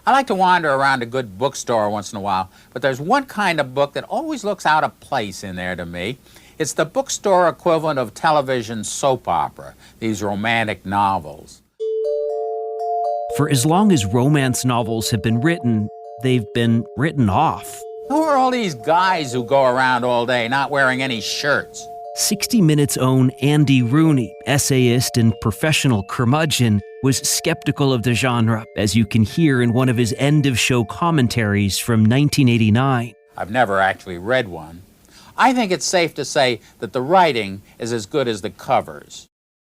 I like to wander around a good bookstore once in a while, but there's one kind of book that always looks out of place in there to me. It's the bookstore equivalent of television soap opera, these romantic novels. For as long as romance novels have been written, they've been written off. Who are all these guys who go around all day not wearing any shirts? 60 Minutes' own Andy Rooney, essayist and professional curmudgeon, was skeptical of the genre, as you can hear in one of his end-of-show commentaries from 1989. I've never actually read one. I think it's safe to say that the writing is as good as the covers.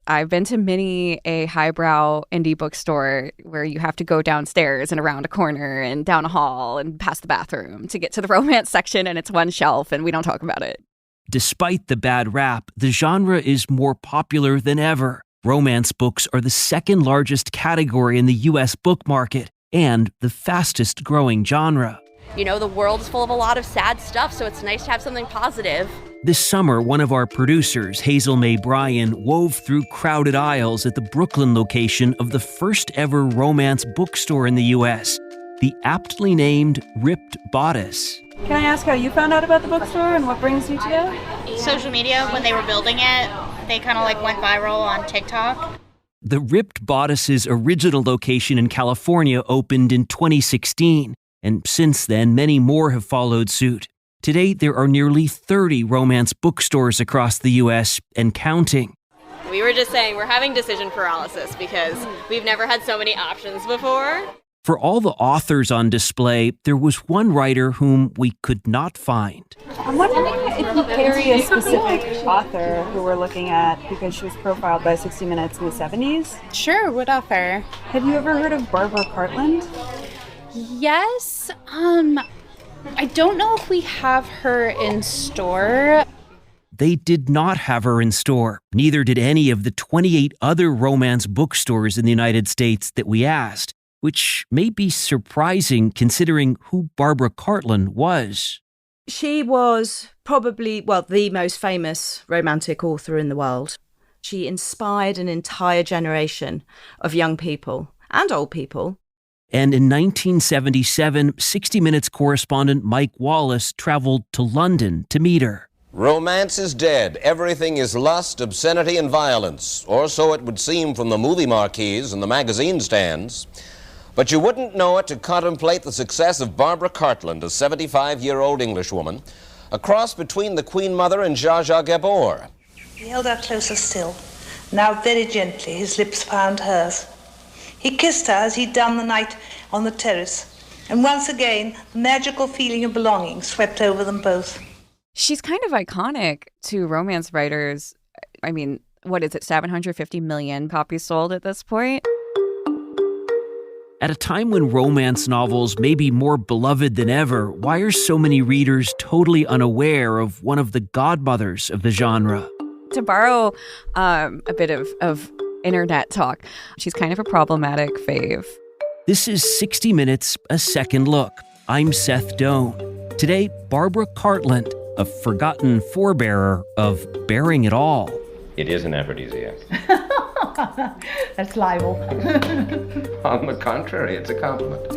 I've been to many a highbrow indie bookstore where you have to go downstairs and around a corner and down a hall and past the bathroom to get to the romance section, and it's one shelf and we don't talk about it. Despite the bad rap, the genre is more popular than ever. Romance books are the second largest category in the U.S. book market and the fastest growing genre. You know, the world's full of a lot of sad stuff, so it's nice to have something positive. This summer, one of our producers, Hazel May Bryan, wove through crowded aisles at the Brooklyn location of the first ever romance bookstore in the U.S., the aptly named Ripped Bodice. Can I ask how you found out about the bookstore and what brings you to it? Social media, when they were building it, they kind of went viral on TikTok. The Ripped Bodice's original location in California opened in 2016, and since then, many more have followed suit. Today, there are nearly 30 romance bookstores across the U.S. and counting. We were just saying we're having decision paralysis because we've never had so many options before. For all the authors on display, there was one writer whom we could not find. I'm wondering if you carry a specific author who we're looking at because she was profiled by 60 Minutes in the 70s. Sure, what author? Have you ever heard of Barbara Cartland? Yes. I don't know if we have her in store. They did not have her in store. Neither did any of the 28 other romance bookstores in the United States that we asked, which may be surprising considering who Barbara Cartland was. She was probably, the most famous romantic author in the world. She inspired an entire generation of young people and old people. And in 1977, 60 Minutes correspondent Mike Wallace traveled to London to meet her. Romance is dead. Everything is lust, obscenity, and violence. Or so it would seem from the movie marquees and the magazine stands. But you wouldn't know it to contemplate the success of Barbara Cartland, a 75-year-old Englishwoman, a cross between the Queen Mother and Zsa Zsa Gabor. He held her closer still. Now very gently his lips found hers. He kissed her as he'd done the night on the terrace. And once again, the magical feeling of belonging swept over them both. She's kind of iconic to romance writers. I mean, what is it, 750 million copies sold at this point? At a time when romance novels may be more beloved than ever, why are so many readers totally unaware of one of the godmothers of the genre? To borrow a bit of internet talk, she's kind of a problematic fave. This is 60 Minutes, a second look. I'm Seth Doane. Today, Barbara Cartland, a forgotten forebearer of bearing it all. It is an aphrodisiac. That's libel. On the contrary, it's a compliment.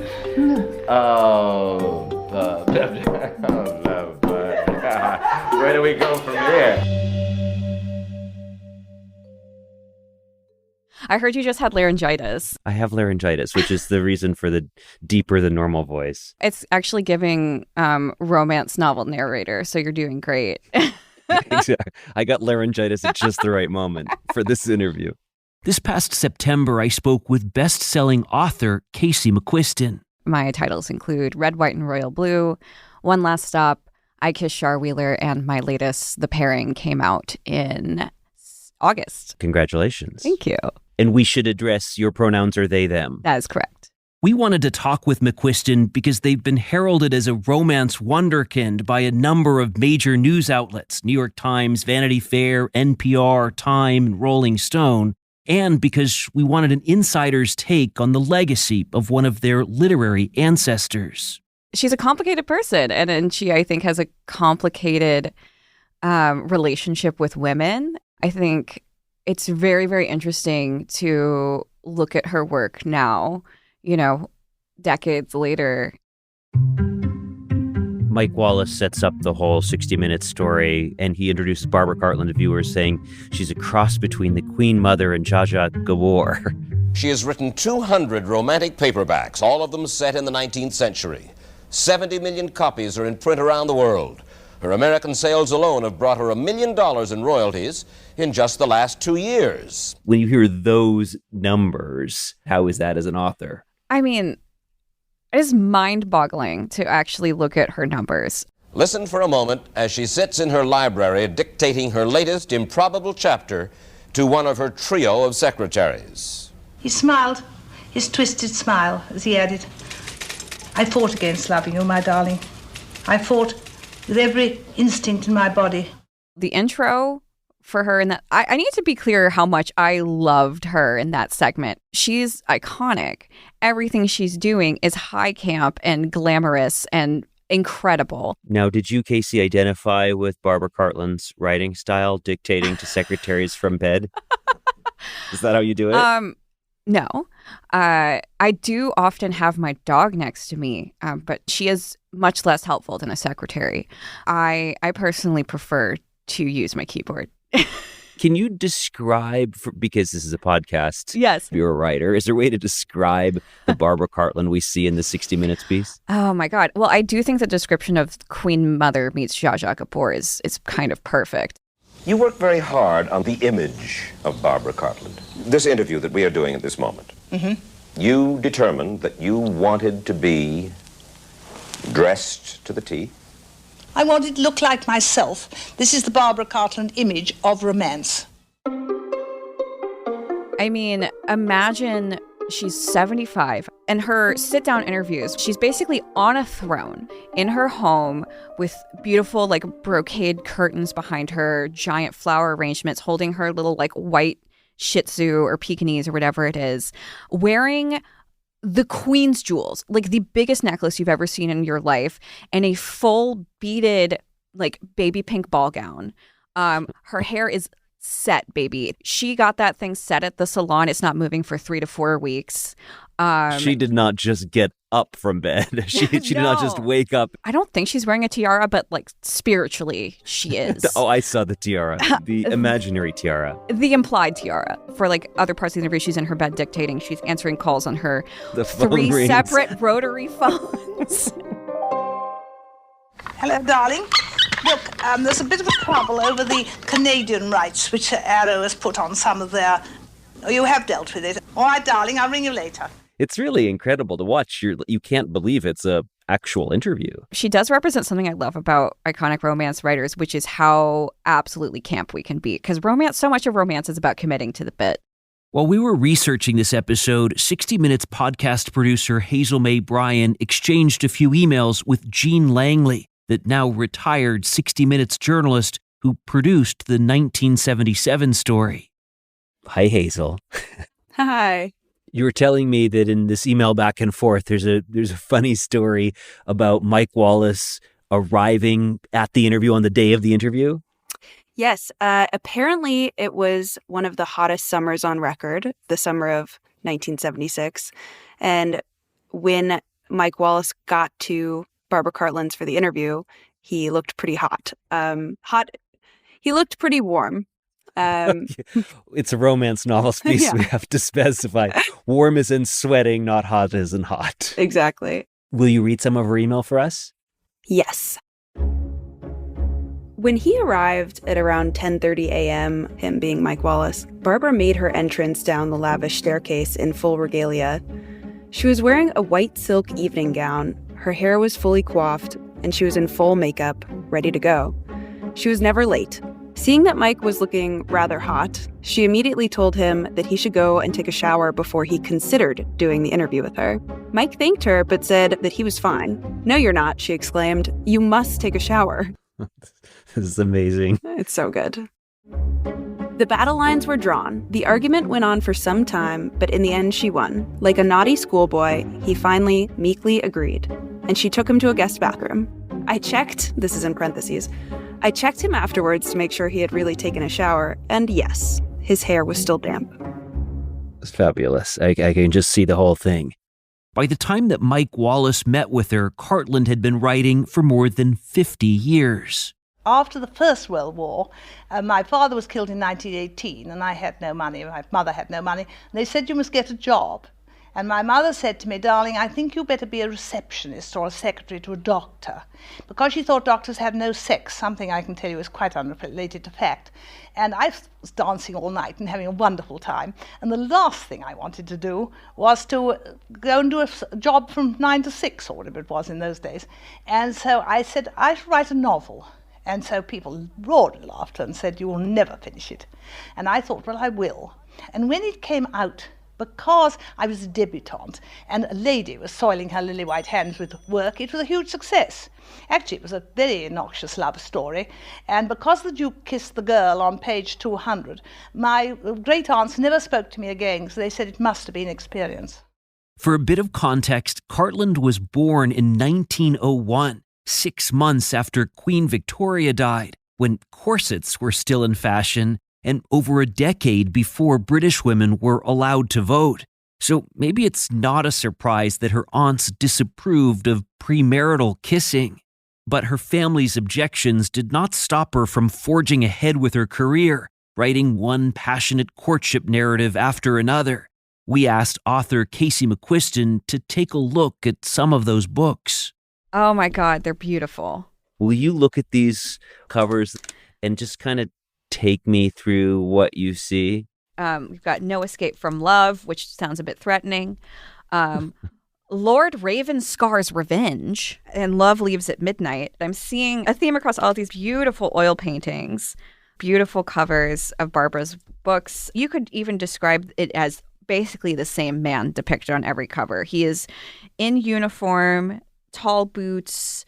Where do we go from here? I heard you just had laryngitis. I have laryngitis, which is the reason for the deeper than normal voice. It's actually giving romance novel narrator, so you're doing great. Exactly. I got laryngitis at just the right moment for this interview. This past September, I spoke with best-selling author Casey McQuiston. My titles include Red, White, and Royal Blue, One Last Stop, I Kissed Char Wheeler, and my latest, The Pairing, came out in August. Congratulations. Thank you. And we should address your pronouns are they, them. That is correct. We wanted to talk with McQuiston because they've been heralded as a romance wunderkind by a number of major news outlets, New York Times, Vanity Fair, NPR, Time, and Rolling Stone, and because we wanted an insider's take on the legacy of one of their literary ancestors. She's a complicated person, and she, I think, has a complicated relationship with women. I think it's very, very interesting to look at her work now, you know, decades later. Mike Wallace sets up the whole 60 Minutes story, and he introduces Barbara Cartland to viewers, saying she's a cross between the Queen Mother and Zsa Zsa Gabor. She has written 200 romantic paperbacks, all of them set in the 19th century. 70 million copies are in print around the world. Her American sales alone have brought her $1 million in royalties in just the last 2 years. When you hear those numbers, how is that as an author? I mean, it is mind-boggling to actually look at her numbers. Listen for a moment as she sits in her library dictating her latest improbable chapter to one of her trio of secretaries. He smiled, his twisted smile, as he added, I fought against loving you, my darling. I fought with every instinct in my body. The intro for her in that, I need to be clear how much I loved her in that segment. She's iconic. Everything she's doing is high camp and glamorous and incredible. Now, did you, Casey, identify with Barbara Cartland's writing style, dictating to secretaries from bed? Is that how you do it? No. I do often have my dog next to me, but she is much less helpful than a secretary. I personally prefer to use my keyboard. Can you describe, because this is a podcast, yes, you're a writer, is there a way to describe the Barbara Cartland we see in the 60 Minutes piece? Oh my God. Well, I do think the description of Queen Mother meets Zsa Zsa Gabor is kind of perfect. You work very hard on the image of Barbara Cartland. This interview that we are doing at this moment. Mm-hmm. You determined that you wanted to be dressed to the T. I wanted to look like myself. This is the Barbara Cartland image of romance. I mean, imagine she's 75 and her sit-down interviews, she's basically on a throne in her home with beautiful like brocade curtains behind her, giant flower arrangements, holding her little like white Shih Tzu or Pekingese or whatever it is, wearing the Queen's jewels, like the biggest necklace you've ever seen in your life, and a full beaded like baby pink ball gown. Her hair is set, baby. She got that thing set at the salon. It's not moving for 3 to 4 weeks. She did not just get up from bed. She did not just wake up. I don't think she's wearing a tiara, but like spiritually she is. Oh, I saw the tiara, the imaginary tiara. The implied tiara. For like other parts of the interview, she's in her bed dictating. She's answering calls on her the phone 3 rings. Separate rotary phones. Hello, darling. Look, there's a bit of a trouble over the Canadian rights, which Arrow has put on some of their... Oh, you have dealt with it. All right, darling, I'll ring you later. It's really incredible to watch. You can't believe it's a actual interview. She does represent something I love about iconic romance writers, which is how absolutely camp we can be. Because so much of romance is about committing to the bit. While we were researching this episode, 60 Minutes podcast producer Hazel Mae Bryan exchanged a few emails with Jean Langley, the now retired 60 Minutes journalist who produced the 1977 story. Hi, Hazel. Hi. You were telling me that in this email back and forth, there's a funny story about Mike Wallace arriving at the interview on the day of the interview. Yes. Apparently, it was one of the hottest summers on record, the summer of 1976. And when Mike Wallace got to Barbara Cartland's for the interview, he looked pretty hot. He looked pretty warm. It's a romance novel piece. Yeah. We have to specify. Warm as in sweating, not hot as in hot. Exactly. Will you read some of her email for us? Yes. When he arrived at around 10:30 a.m., him being Mike Wallace, Barbara made her entrance down the lavish staircase in full regalia. She was wearing a white silk evening gown, her hair was fully coiffed, and she was in full makeup, ready to go. She was never late. Seeing that Mike was looking rather hot, she immediately told him that he should go and take a shower before he considered doing the interview with her. Mike thanked her, but said that he was fine. "No, you're not," she exclaimed. "You must take a shower." This is amazing. It's so good. The battle lines were drawn. The argument went on for some time, but in the end she won. Like a naughty schoolboy, he finally meekly agreed, and she took him to a guest bathroom. I checked, this is in parentheses, I checked him afterwards to make sure he had really taken a shower, and yes, his hair was still damp. It's fabulous. I can just see the whole thing. By the time that Mike Wallace met with her, Cartland had been writing for more than 50 years. After the First World War, my father was killed in 1918 and I had no money, my mother had no money, and they said you must get a job. And my mother said to me, darling, I think you better be a receptionist or a secretary to a doctor, because she thought doctors had no sex, something I can tell you is quite unrelated to fact. And I was dancing all night and having a wonderful time, and the last thing I wanted to do was to go and do a job from 9 to 6 or whatever it was in those days. And so I said, I should write a novel. And so people roared with laughter and said, you will never finish it. And I thought, well, I will. And when it came out, because I was a debutante and a lady was soiling her lily white hands with work, it was a huge success. Actually, it was a very innoxious love story, and because the Duke kissed the girl on page 200, my great aunts never spoke to me again, so they said it must have been experience. For a bit of context, Cartland was born in 1901, 6 months after Queen Victoria died, when corsets were still in fashion, and over a decade before British women were allowed to vote. So maybe it's not a surprise that her aunts disapproved of premarital kissing. But her family's objections did not stop her from forging ahead with her career, writing one passionate courtship narrative after another. We asked author Casey McQuiston to take a look at some of those books. Oh my God, they're beautiful. Will you look at these covers and just kind of take me through what you see? We've got No Escape from Love, which sounds a bit threatening. Lord Ravenscar's Revenge and Love Leaves at Midnight. I'm seeing a theme across all these beautiful oil paintings, beautiful covers of Barbara's books. You could even describe it as basically the same man depicted on every cover. He is in uniform, tall boots,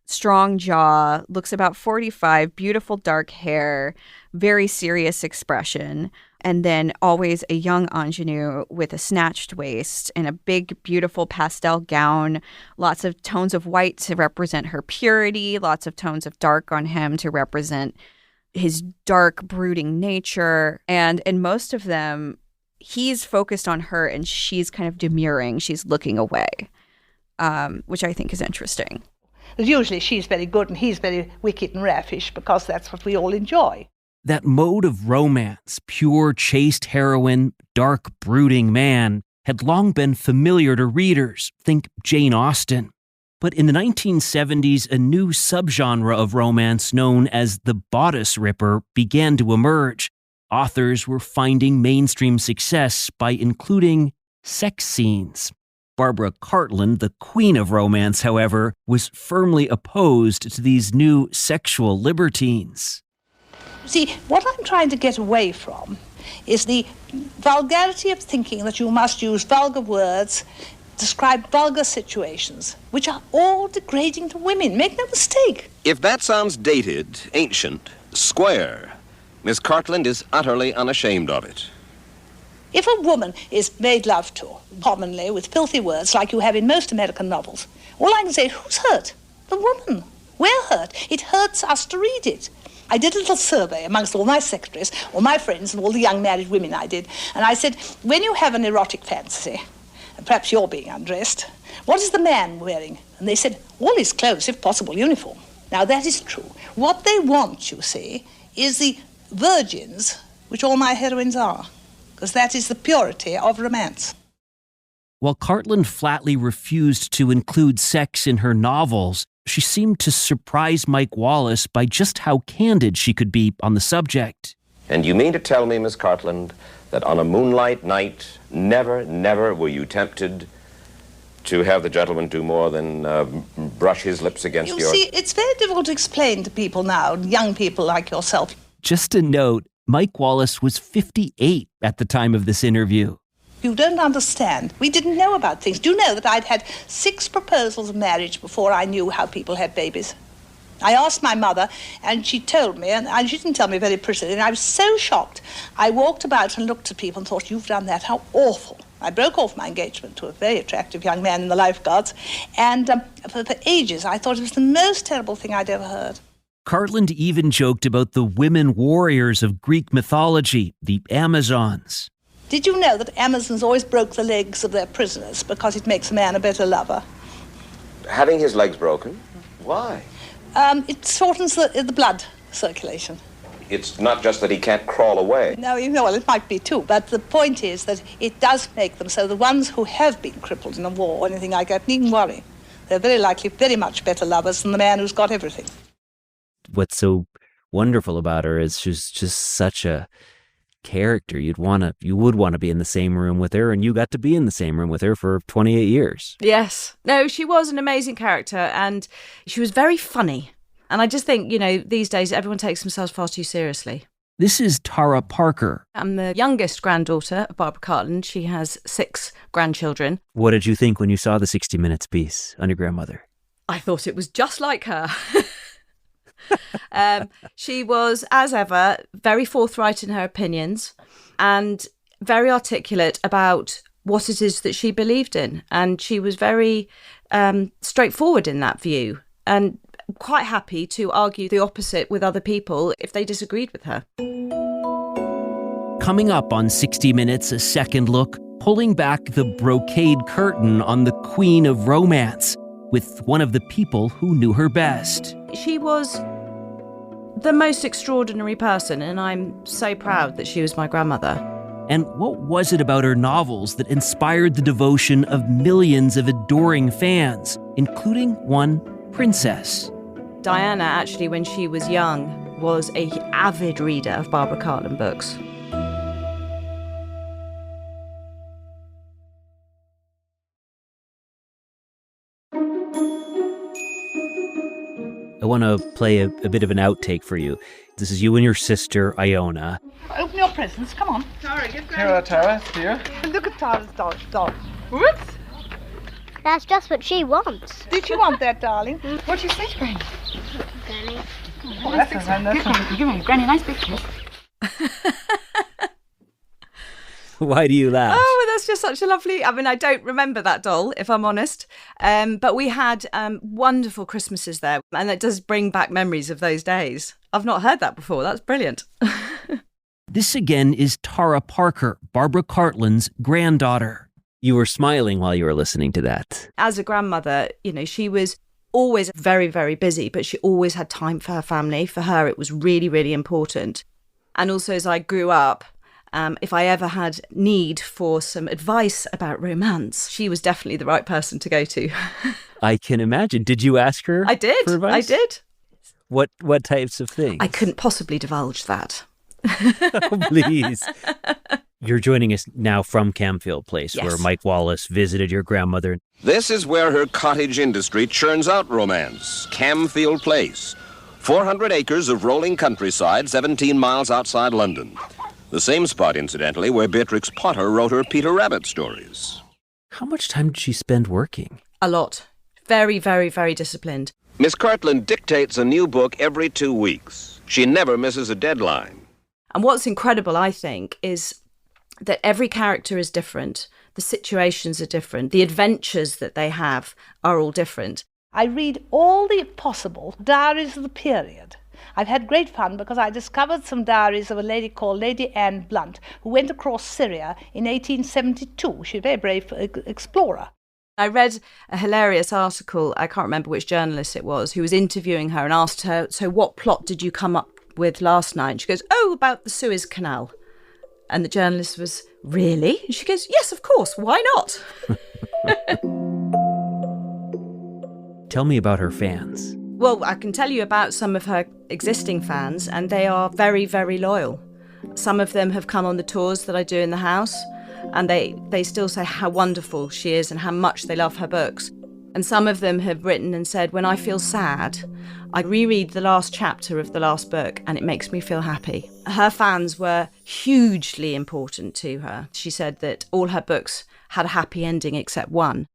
strong jaw, looks about 45, beautiful dark hair, very serious expression, and then always a young ingenue with a snatched waist and a big, beautiful pastel gown, lots of tones of white to represent her purity, lots of tones of dark on him to represent his dark, brooding nature. And in most of them, he's focused on her and she's kind of demurring. She's looking away, which I think is interesting. Usually she's very good and he's very wicked and raffish, because that's what we all enjoy. That mode of romance, pure chaste heroine, dark brooding man, had long been familiar to readers. Think Jane Austen. But in the 1970s, a new subgenre of romance known as the bodice ripper began to emerge. Authors were finding mainstream success by including sex scenes. Barbara Cartland, the queen of romance, however, was firmly opposed to these new sexual libertines. See, what I'm trying to get away from is the vulgarity of thinking that you must use vulgar words, describe vulgar situations, which are all degrading to women. Make no mistake. If that sounds dated, ancient, square, Miss Cartland is utterly unashamed of it. If a woman is made love to, commonly with filthy words like you have in most American novels, all I can say is, who's hurt? The woman. We're hurt. It hurts us to read it. I did a little survey amongst all my secretaries, all my friends, and all the young married women I did, and I said, when you have an erotic fantasy, and perhaps you're being undressed, what is the man wearing? And they said, all his clothes, if possible, uniform. Now, that is true. What they want, you see, is the virgins, which all my heroines are, because that is the purity of romance. While Cartland flatly refused to include sex in her novels, she seemed to surprise Mike Wallace by just how candid she could be on the subject. And you mean to tell me, Miss Cartland, that on a moonlight night, never were you tempted to have the gentleman do more than brush his lips against yours? You see, it's very difficult to explain to people now, young people like yourself. Just a note, Mike Wallace was 58 at the time of this interview. You don't understand. We didn't know about things. Do you know that I'd had 6 proposals of marriage before I knew how people had babies? I asked my mother, and she told me, and she didn't tell me very precisely, and I was so shocked. I walked about and looked at people and thought, you've done that, how awful. I broke off my engagement to a very attractive young man in the lifeguards, and for ages I thought it was the most terrible thing I'd ever heard. Cartland even joked about the women warriors of Greek mythology, the Amazons. Did you know that Amazons always broke the legs of their prisoners because it makes a man a better lover? Having his legs broken? Why? It shortens the blood circulation. It's not just that he can't crawl away. No, well, it might be too, but the point is that it does make them so the ones who have been crippled in a war or anything like that needn't worry. They're very likely very much better lovers than the man who's got everything. What's so wonderful about her is she's just such a character. You would want to be in the same room with her, and you got to be in the same room with her for 28 years. Yes. No, she was an amazing character, and she was very funny. And I just think, these days everyone takes themselves far too seriously. This is Tara Parker. I'm the youngest granddaughter of Barbara Cartland. She has 6 grandchildren. What did you think when you saw the 60 Minutes piece on your grandmother? I thought it was just like her. She was, as ever, very forthright in her opinions and very articulate about what it is that she believed in. And she was very straightforward in that view and quite happy to argue the opposite with other people if they disagreed with her. Coming up on 60 Minutes, a second look, pulling back the brocade curtain on the Queen of Romance with one of the people who knew her best. She was the most extraordinary person, and I'm so proud that she was my grandmother. And what was it about her novels that inspired the devotion of millions of adoring fans, including one princess? Diana, actually, when she was young, was an avid reader of Barbara Cartland books. I want to play a bit of an outtake for you. This is you and your sister, Iona. Open your presents, come on. Tara, give Granny. Here, Tara, dear. Look at Tara's doll. Whoops! That's just what she wants. Did you want that, darling? What do you say to Granny? Granny. Oh, that's a Give me, Granny, nice big kiss. Why do you laugh? Oh, well, that's just such a lovely... I don't remember that doll, if I'm honest. But we had wonderful Christmases there, and it does bring back memories of those days. I've not heard that before. That's brilliant. This again is Tara Parker, Barbara Cartland's granddaughter. You were smiling while you were listening to that. As a grandmother, she was always very, very busy, but she always had time for her family. For her, it was really, really important. And also, as I grew up, if I ever had need for some advice about romance, she was definitely the right person to go to. I can imagine. Did you ask her? I did. For advice? I did. What types of things? I couldn't possibly divulge that. Oh, please. You're joining us now from Camfield Place, yes, where Mike Wallace visited your grandmother. This is where her cottage industry churns out romance, Camfield Place. 400 acres of rolling countryside, 17 miles outside London. The same spot, incidentally, where Beatrix Potter wrote her Peter Rabbit stories. How much time did she spend working? A lot. Very, very, very disciplined. Miss Cartland dictates a new book every 2 weeks. She never misses a deadline. And what's incredible, I think, is that every character is different. The situations are different. The adventures that they have are all different. I read all the possible diaries of the period. I've had great fun because I discovered some diaries of a lady called Lady Anne Blunt, who went across Syria in 1872. She's a very brave explorer. I read a hilarious article, I can't remember which journalist it was, who was interviewing her and asked her, so what plot did you come up with last night? And she goes, about the Suez Canal. And the journalist was, really? And she goes, yes, of course, why not? Tell me about her fans. Well, I can tell you about some of her existing fans, and they are very, very loyal. Some of them have come on the tours that I do in the house, and they still say how wonderful she is and how much they love her books. And some of them have written and said, when I feel sad, I reread the last chapter of the last book and it makes me feel happy. Her fans were hugely important to her. She said that all her books had a happy ending except one.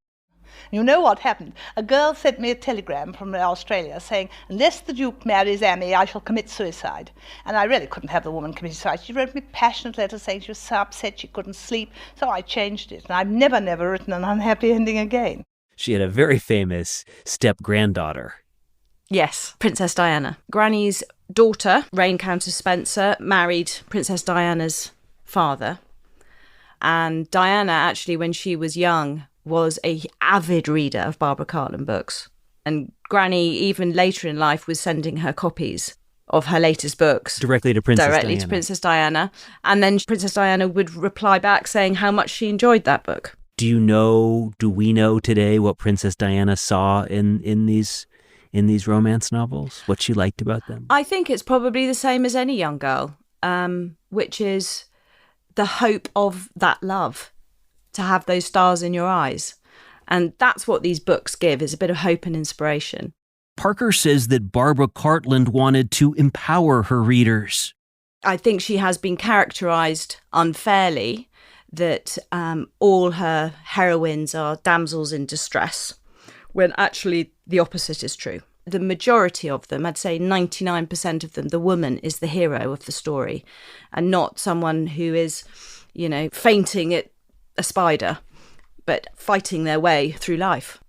You know what happened? A girl sent me a telegram from Australia saying, unless the Duke marries Amy, I shall commit suicide. And I really couldn't have the woman commit suicide. She wrote me a passionate letter saying she was so upset she couldn't sleep. So I changed it. And I've never written an unhappy ending again. She had a very famous step-granddaughter. Yes, Princess Diana. Granny's daughter, Reign Countess Spencer, married Princess Diana's father. And Diana, actually, when she was young, was an avid reader of Barbara Cartland books. And Granny, even later in life, was sending her copies of her latest books. Directly to Princess Diana. And then Princess Diana would reply back saying how much she enjoyed that book. Do we know today what Princess Diana saw in these romance novels? What she liked about them? I think it's probably the same as any young girl, which is the hope of that love, to have those stars in your eyes. And that's what these books give, is a bit of hope and inspiration. Parker says that Barbara Cartland wanted to empower her readers. I think she has been characterised unfairly, that all her heroines are damsels in distress, when actually the opposite is true. The majority of them, I'd say 99% of them, the woman is the hero of the story, and not someone who is, fainting at a spider, but fighting their way through life.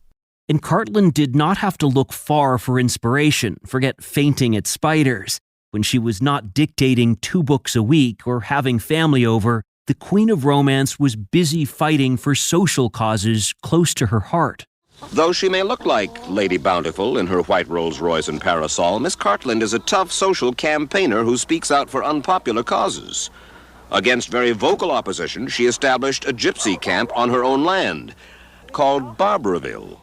And Cartland did not have to look far for inspiration, forget fainting at spiders. When she was not dictating 2 books a week or having family over, the Queen of Romance was busy fighting for social causes close to her heart. Though she may look like Lady Bountiful in her white Rolls-Royce and parasol, Miss Cartland is a tough social campaigner who speaks out for unpopular causes. Against very vocal opposition, she established a gypsy camp on her own land, called Barbaraville.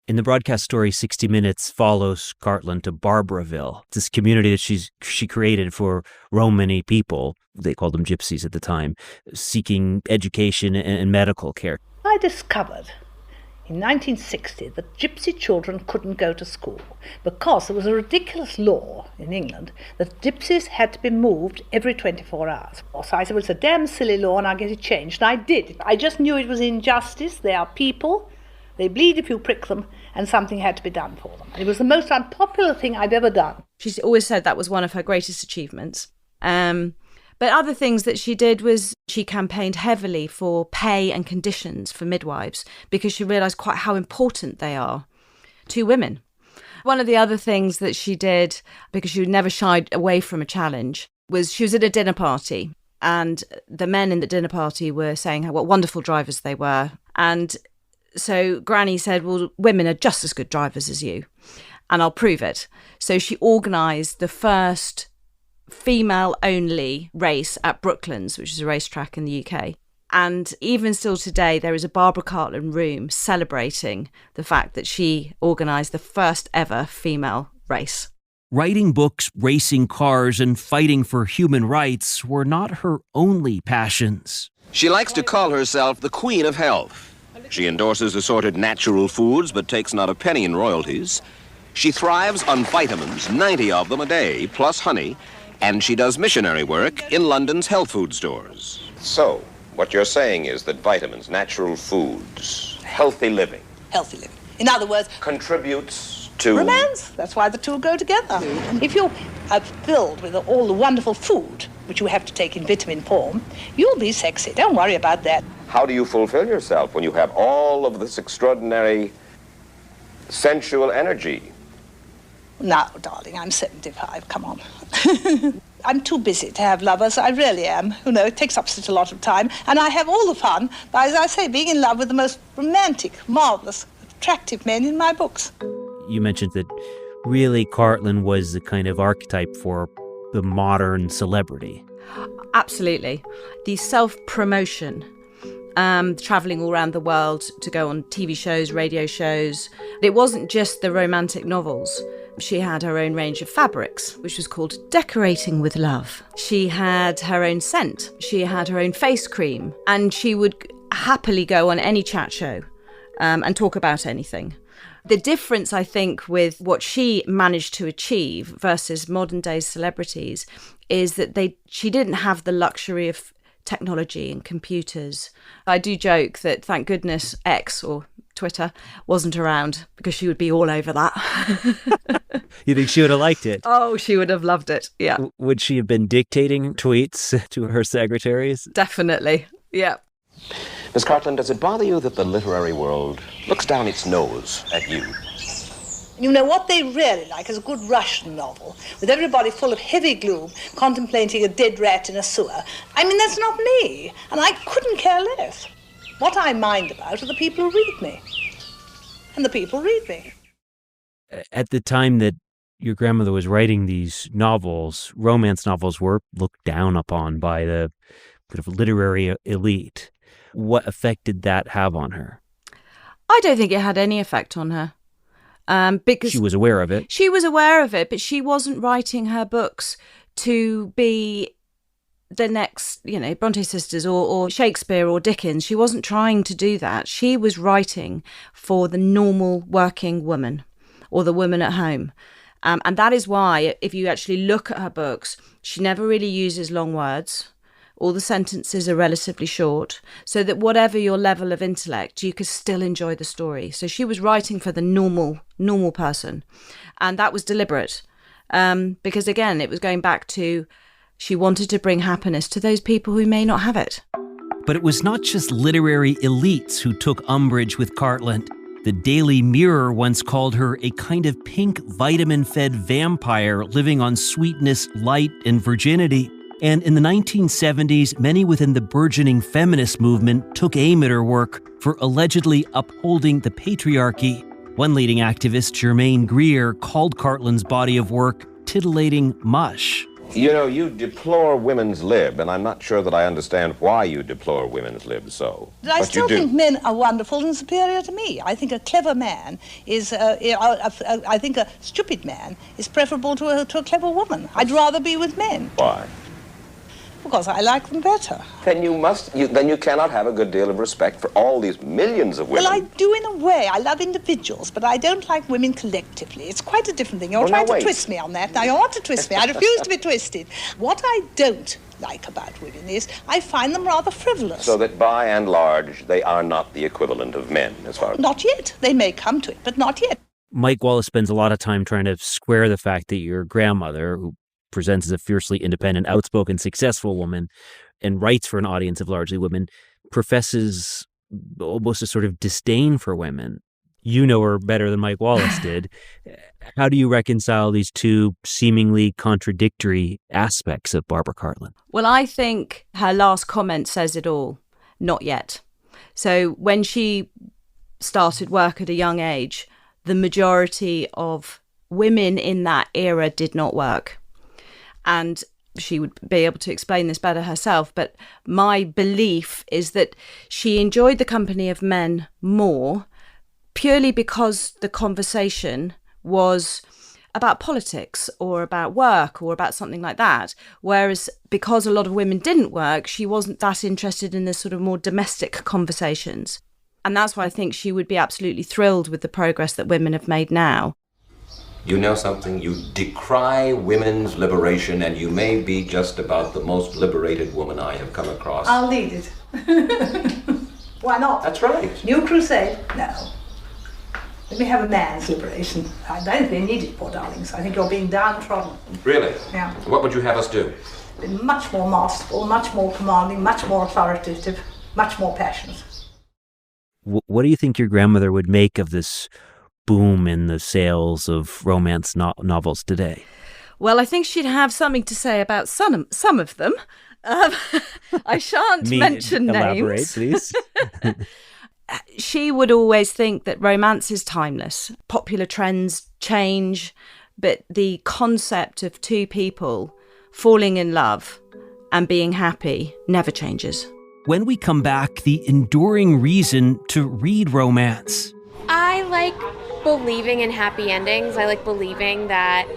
In the broadcast story, 60 Minutes follows Cartland to Barbaraville, this community that she created for Romany people, they called them gypsies at the time, seeking education and medical care. I discovered in 1960 that gypsy children couldn't go to school because there was a ridiculous law in England that gypsies had to be moved every 24 hours. So I said, well, it's a damn silly law and I'll get it changed. And I did. I just knew it was injustice. They are people. They bleed if you prick them, and something had to be done for them. And it was the most unpopular thing I've ever done. She's always said that was one of her greatest achievements. But other things that she did was she campaigned heavily for pay and conditions for midwives because she realised quite how important they are to women. One of the other things that she did, because she never shied away from a challenge, was she was at a dinner party and the men in the dinner party were saying what wonderful drivers they were. And so Granny said, well, women are just as good drivers as you, and I'll prove it. So she organised the first female-only race at Brooklands, which is a racetrack in the UK. And even still today, there is a Barbara Cartland room celebrating the fact that she organised the first ever female race. Writing books, racing cars, and fighting for human rights were not her only passions. She likes to call herself the Queen of Health. She endorses assorted natural foods but takes not a penny in royalties. She thrives on vitamins, 90 of them a day, plus honey, and she does missionary work in London's health food stores. So, what you're saying is that vitamins, natural foods, healthy living. Healthy living. In other words, contributes to romance. That's why the two go together. If you are filled with all the wonderful food, which you have to take in vitamin form, you'll be sexy. Don't worry about that. How do you fulfill yourself when you have all of this extraordinary sensual energy? Now, darling, I'm 75. Come on. I'm too busy to have lovers. I really am. It takes up such a lot of time. And I have all the fun by, as I say, being in love with the most romantic, marvellous, attractive men in my books. You mentioned that really Cartland was the kind of archetype for the modern celebrity. Absolutely. The self-promotion, travelling all around the world to go on TV shows, radio shows. It wasn't just the romantic novels. She had her own range of fabrics, which was called Decorating with Love. She had her own scent. She had her own face cream. And she would happily go on any chat show and talk about anything. The difference, I think, with what she managed to achieve versus modern day celebrities is that she didn't have the luxury of technology and computers. I do joke that thank goodness X or Twitter wasn't around because she would be all over that. You think she would have liked it? Oh, she would have loved it, yeah. Would she have been dictating tweets to her secretaries? Definitely, yeah. Miss Cartland, does it bother you that the literary world looks down its nose at you? You know, what they really like is a good Russian novel, with everybody full of heavy gloom, contemplating a dead rat in a sewer. I mean, that's not me, and I couldn't care less. What I mind about are the people who read me. And the people read me. At the time that your grandmother was writing these novels, romance novels were looked down upon by the sort of literary elite. What effect did that have on her? I don't think it had any effect on her. Because she was aware of it. She was aware of it, but she wasn't writing her books to be the next, Bronte sisters or Shakespeare or Dickens. She wasn't trying to do that. She was writing for the normal working woman or the woman at home. And that is why, if you actually look at her books, she never really uses long words. All the sentences are relatively short, so that whatever your level of intellect, you could still enjoy the story. So she was writing for the normal person. And that was deliberate. Because again, it was going back to, she wanted to bring happiness to those people who may not have it. But it was not just literary elites who took umbrage with Cartland. The Daily Mirror once called her a kind of pink vitamin-fed vampire living on sweetness, light, and virginity. And in the 1970s, many within the burgeoning feminist movement took aim at her work for allegedly upholding the patriarchy. One leading activist, Germaine Greer, called Cartland's body of work titillating mush. You know, you deplore women's lib, and I'm not sure that I understand why you deplore women's lib so. But I still think men are wonderful and superior to me. I think a clever man is, I think a stupid man is preferable to a clever woman. I'd rather be with men. Why? Because I like them better. Then you cannot have a good deal of respect for all these millions of women. Well, I do in a way. I love individuals, but I don't like women collectively. It's quite a different thing. You're trying to twist me on that. Now, you want to twist me. I refuse to be twisted. What I don't like about women is I find them rather frivolous. So that by and large, they are not the equivalent of men, as far as... Not yet. They may come to it, but not yet. Mike Wallace spends a lot of time trying to square the fact that your grandmother, who presents as a fiercely independent, outspoken, successful woman and writes for an audience of largely women, professes almost a sort of disdain for women. You know her better than Mike Wallace did. How do you reconcile these two seemingly contradictory aspects of Barbara Cartland? Well, I think her last comment says it all. Not yet. So when she started work at a young age, the majority of women in that era did not work. And she would be able to explain this better herself. But my belief is that she enjoyed the company of men more purely because the conversation was about politics or about work or about something like that. Whereas because a lot of women didn't work, she wasn't that interested in the sort of more domestic conversations. And that's why I think she would be absolutely thrilled with the progress that women have made now. You know something? You decry women's liberation, and you may be just about the most liberated woman I have come across. I'll lead it. Why not? That's right. New crusade? No. Let me have a man's liberation. I don't think they need it, poor darlings. I think you're being downtrodden. Really? Yeah. What would you have us do? Be much more masterful, much more commanding, much more authoritative, much more passionate. What do you think your grandmother would make of this boom in the sales of romance novels today? Well, I think she'd have something to say about some of them. I shan't mention elaborate, names. Please. She would always think that romance is timeless. Popular trends change, but the concept of two people falling in love and being happy never changes. When we come back, the enduring reason to read romance. I like believing in happy endings. I like believing that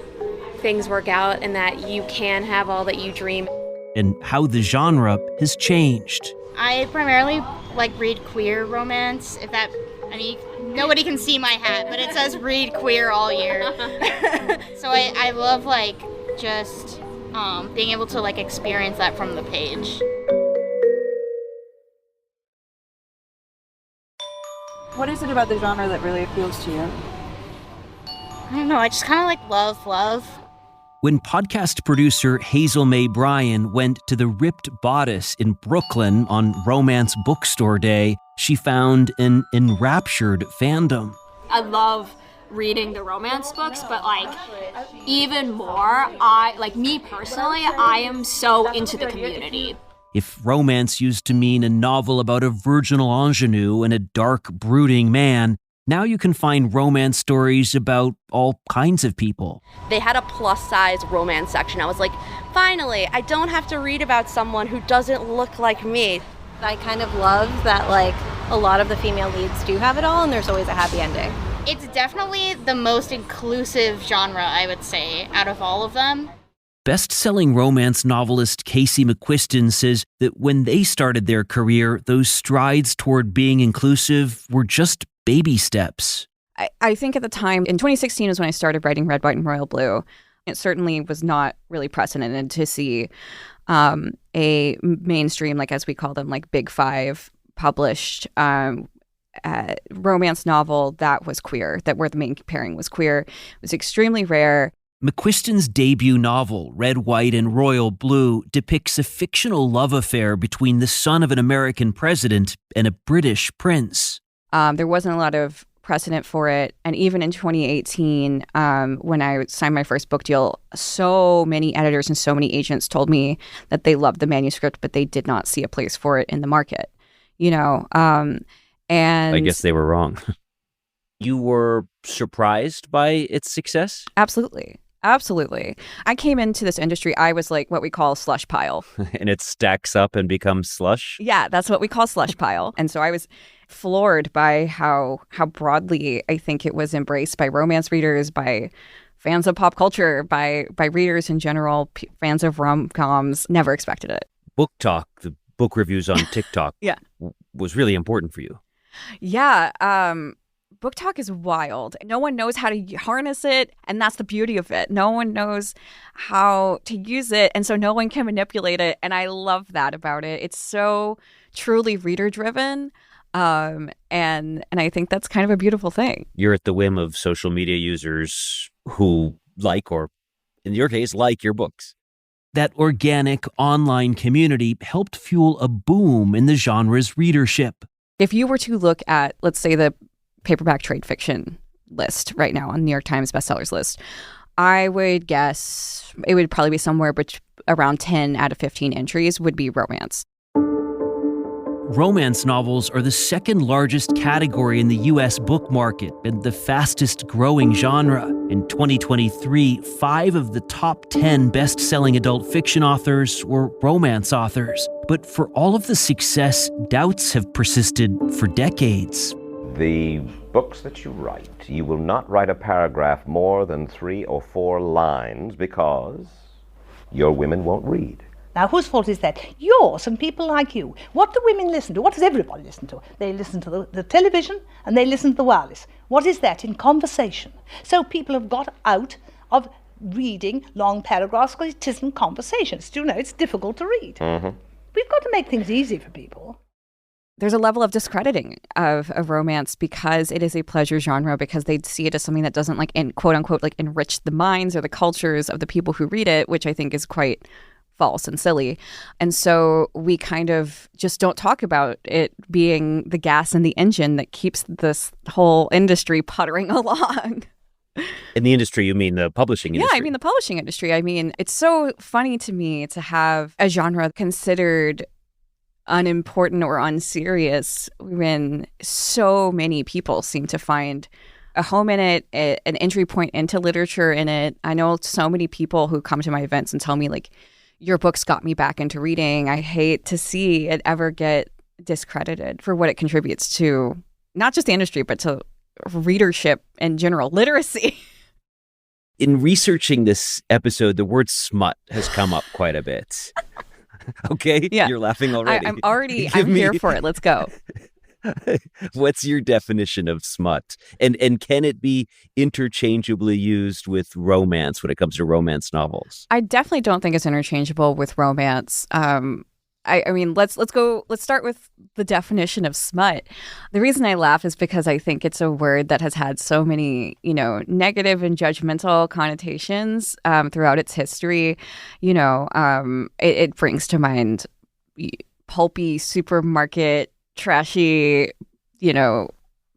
things work out and that you can have all that you dream. And how the genre has changed. I primarily read queer romance. Nobody can see my hat, but it says read queer all year. So I love just being able to experience that from the page. What is it about the genre that really appeals to you? I don't know, I just kind of love. When podcast producer Hazel Mae Bryan went to the Ripped Bodice in Brooklyn on Romance Bookstore Day, she found an enraptured fandom. I love reading the romance books, but like even more, me personally, I am so into the community. If romance used to mean a novel about a virginal ingenue and a dark, brooding man, now you can find romance stories about all kinds of people. They had a plus-size romance section. I was like, finally, I don't have to read about someone who doesn't look like me. I kind of love that, like, a lot of the female leads do have it all, and there's always a happy ending. It's definitely the most inclusive genre, I would say, out of all of them. Best-selling romance novelist Casey McQuiston says that when they started their career, those strides toward being inclusive were just baby steps. I think at the time, in 2016 was when I started writing Red, White, and Royal Blue. It certainly was not really precedented to see a mainstream, like as we call them, like Big Five published romance novel that was queer, that where the main pairing was queer. It was extremely rare. McQuiston's debut novel, Red, White, and Royal Blue, depicts a fictional love affair between the son of an American president and a British prince. There wasn't a lot of precedent for it. And even in 2018, when I signed my first book deal, so many editors and so many agents told me that they loved the manuscript, but they did not see a place for it in the market, and I guess they were wrong. You were surprised by its success? Absolutely. Absolutely. I came into this industry, I was like what we call a slush pile. And it stacks up and becomes slush? Yeah, that's what we call slush pile. And so I was floored by how broadly I think it was embraced by romance readers, by fans of pop culture, by readers in general, fans of rom-coms. Never expected it. Book Talk, the book reviews on TikTok, yeah, was really important for you. Yeah. Book Talk is wild. No one knows how to harness it, and that's the beauty of it. No one knows how to use it, and so no one can manipulate it, and I love that about it. It's so truly reader-driven, and I think that's kind of a beautiful thing. You're at the whim of social media users who like, or in your case, like your books. That organic online community helped fuel a boom in the genre's readership. If you were to look at, let's say, the paperback trade fiction list right now on New York Times bestsellers list, I would guess it would probably be somewhere around 10 out of 15 entries would be romance. Romance novels are the second largest category in the U.S. book market and the fastest growing genre. In 2023, 5 of the top 10 best-selling adult fiction authors were romance authors. But for all of the success, doubts have persisted for decades. The books that you write, you will not write a paragraph more than 3 or 4 lines because your women won't read. Now, whose fault is that? Yours and people like you. What do women listen to? What does everybody listen to? They listen to the television and they listen to the wireless. What is that? In conversation. So people have got out of reading long paragraphs because it isn't conversation. It's difficult to read. Mm-hmm. We've got to make things easy for people. There's a level of discrediting of romance because it is a pleasure genre, because they see it as something that doesn't quote unquote enrich the minds or the cultures of the people who read it, which I think is quite false and silly. And so we kind of just don't talk about it being the gas in the engine that keeps this whole industry puttering along. In the industry, you mean the publishing industry? Yeah, I mean the publishing industry. I mean, it's so funny to me to have a genre considered unimportant or unserious when so many people seem to find a home in it, an entry point into literature in it. I know so many people who come to my events and tell me, your books got me back into reading. I hate to see it ever get discredited for what it contributes to, not just the industry, but to readership and general literacy. In researching this episode, the word smut has come up quite a bit. Okay? Yeah. You're laughing already. I'm here for it. Let's go. What's your definition of smut? And can it be interchangeably used with romance when it comes to romance novels? I definitely don't think it's interchangeable with romance. I mean, let's start with the definition of smut. The reason I laugh is because I think it's a word that has had so many, negative and judgmental connotations throughout its history. It brings to mind pulpy supermarket, trashy,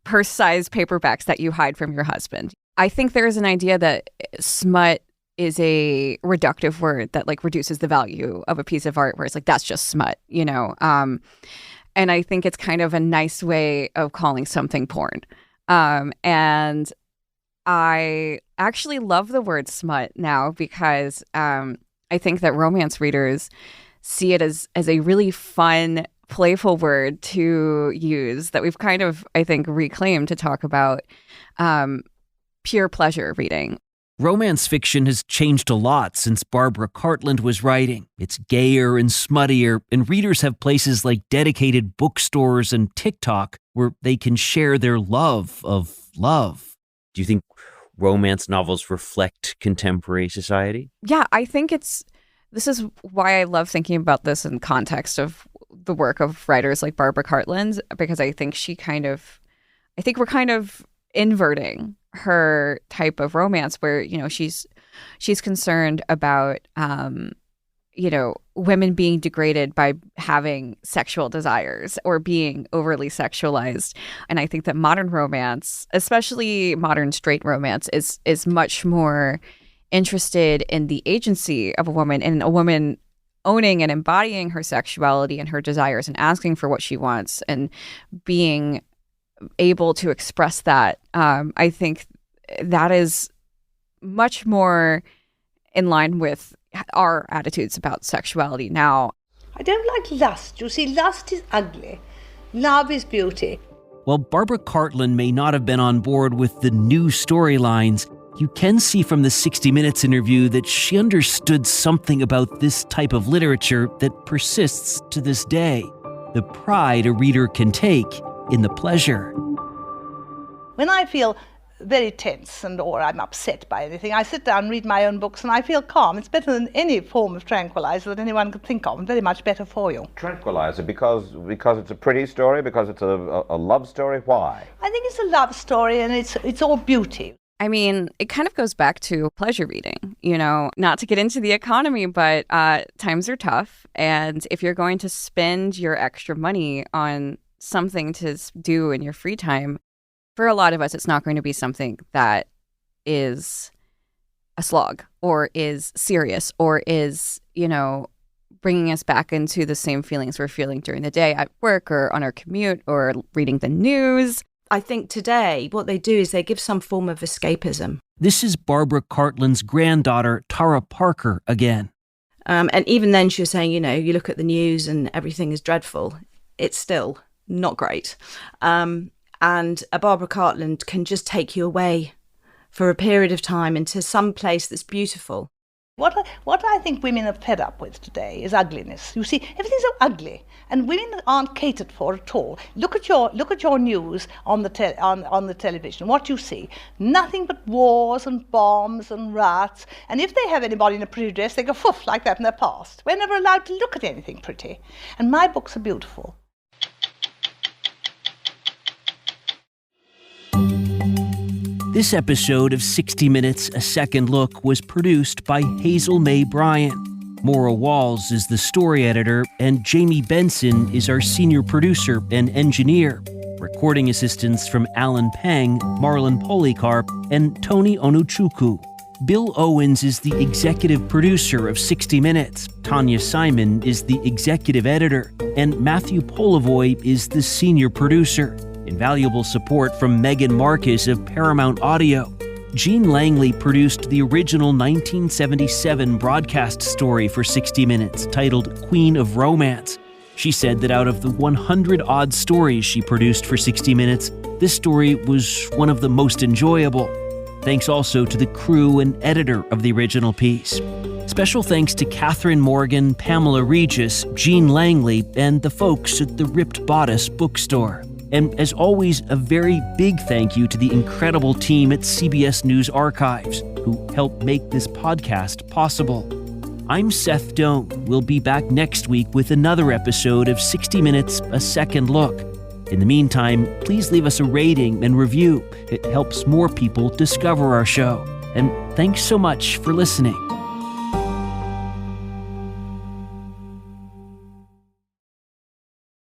purse-sized paperbacks that you hide from your husband. I think there is an idea that smut is a reductive word that like reduces the value of a piece of art, where it's like, that's just smut, you know? And I think it's kind of a nice way of calling something porn. And I actually love the word smut now because I think that romance readers see it as a really fun, playful word to use that we've kind of, I think, reclaimed to talk about pure pleasure reading. Romance fiction has changed a lot since Barbara Cartland was writing. It's gayer and smuttier, and readers have places like dedicated bookstores and TikTok where they can share their love of love. Do you think romance novels reflect contemporary society? Yeah, I think this is why I love thinking about this in context of the work of writers like Barbara Cartland, because I think we're kind of inverting her type of romance where, you know, she's concerned about, you know, women being degraded by having sexual desires or being overly sexualized. And I think that modern romance, especially modern straight romance, is much more interested in the agency of a woman and a woman owning and embodying her sexuality and her desires and asking for what she wants and being able to express that. I think that is much more in line with our attitudes about sexuality now. I don't like lust. You see, lust is ugly. Love is beauty. While Barbara Cartland may not have been on board with the new storylines, you can see from the 60 Minutes interview that she understood something about this type of literature that persists to this day. The pride a reader can take in the pleasure. When I feel very tense or I'm upset by anything, I sit down and read my own books and I feel calm. It's better than any form of tranquilizer that anyone could think of, and very much better for you. Tranquilizer because it's a pretty story, because it's a love story? Why? I think it's a love story and it's all beauty. I mean, it kind of goes back to pleasure reading, you know, not to get into the economy, but times are tough. And if you're going to spend your extra money on something to do in your free time, for a lot of us, it's not going to be something that is a slog or is serious or is, you know, bringing us back into the same feelings we're feeling during the day at work or on our commute or reading the news. I think today what they do is they give some form of escapism. This is Barbara Cartland's granddaughter, Tara Parker, again. And even then she was saying, you know, you look at the news and everything is dreadful. It's still not great. And a Barbara Cartland can just take you away for a period of time into some place that's beautiful. What I think women are fed up with today is ugliness. You see, everything's so ugly, and women aren't catered for at all. Look at your news on the television. What you see, nothing but wars and bombs and riots. And if they have anybody in a pretty dress, they go foof like that and they're past. We're never allowed to look at anything pretty. And my books are beautiful. This episode of 60 Minutes, A Second Look was produced by Hazel May Bryan. Maura Walls is the story editor, and Jamie Benson is our senior producer and engineer. Recording assistants from Alan Peng, Marlon Policarp, and Tony Onuchukwu. Bill Owens is the executive producer of 60 Minutes. Tanya Simon is the executive editor, and Matthew Polivoy is the senior producer. Invaluable support from Megan Marcus of Paramount Audio. Jean Langley produced the original 1977 broadcast story for 60 Minutes titled Queen of Romance. She said that out of the 100-odd stories she produced for 60 Minutes, this story was one of the most enjoyable. Thanks also to the crew and editor of the original piece. Special thanks to Catherine Morgan, Pamela Regis, Jean Langley, and the folks at the Ripped Bodice bookstore. And as always, a very big thank you to the incredible team at CBS News Archives, who helped make this podcast possible. I'm Seth Doane. We'll be back next week with another episode of 60 Minutes, A Second Look. In the meantime, please leave us a rating and review. It helps more people discover our show. And thanks so much for listening.